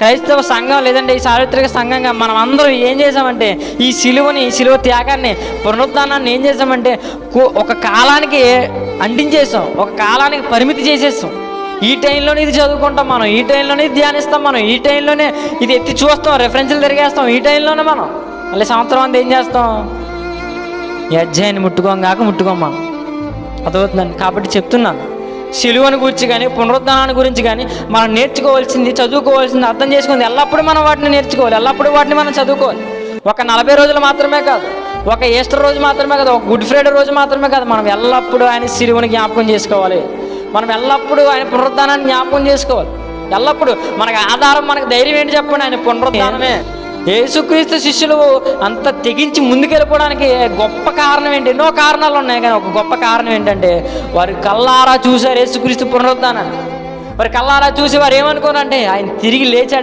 క్రైస్తవ సంఘం లేదంటే ఈ చారిత్రక సంఘంగా మనం అందరం ఏం చేసామంటే ఈ శిలువ త్యాగాన్ని, పునరుద్ధానాన్ని ఏం చేసామంటే ఒక కాలానికి అంటించేసాం, ఒక కాలానికి పరిమితి చేసేస్తాం. ఈ టైంలోనే ఇది చదువుకుంటాం మనం, ఈ టైంలోనే ఇది ధ్యానిస్తాం మనం, ఈ టైంలోనే ఇది ఎత్తి చూస్తాం, రెఫరెన్స్లు తిరిగేస్తాం, ఈ టైంలోనే మనం మళ్ళీ సంవత్సరం అంతా ఏం చేస్తాం, ఈ అధ్యాయాన్ని ముట్టుకోం మనం. అదవుతుందండి. కాబట్టి చెప్తున్నాను, శిలువను గురించి కానీ పునరుద్ధానాన్ని గురించి కానీ మనం నేర్చుకోవాల్సింది, చదువుకోవాల్సింది, అర్థం చేసుకుంది ఎల్లప్పుడూ మనం వాటిని నేర్చుకోవాలి, ఎల్లప్పుడూ వాటిని మనం చదువుకోవాలి. ఒక 40 రోజులు మాత్రమే కాదు, ఒక ఈస్టర్ రోజు మాత్రమే కాదు, ఒక గుడ్ ఫ్రైడే రోజు మాత్రమే కాదు, మనం ఎల్లప్పుడూ ఆయన శిలువను జ్ఞాపకం చేసుకోవాలి. మనం ఎల్లప్పుడూ ఆయన పునరుద్ధానాన్ని జ్ఞాపకం చేసుకోవాలి. ఎల్లప్పుడూ మనకు ఆధారం, మనకు ధైర్యం ఏంటి చెప్పండి, ఆయన పునరుద్ధానమే. యేసుక్రీస్తు శిష్యులు అంత తెగించి ముందుకెళ్ళిపోవడానికి గొప్ప కారణం ఏంటి? ఎన్నో కారణాలు ఉన్నాయి, కానీ ఒక గొప్ప కారణం ఏంటంటే వారు కళ్ళారా చూశారు యేసుక్రీస్తు పునరుద్ధానాన్ని. వారు కళ్ళారా చూసి వారు ఏమనుకోరంటే ఆయన తిరిగి లేచాడు.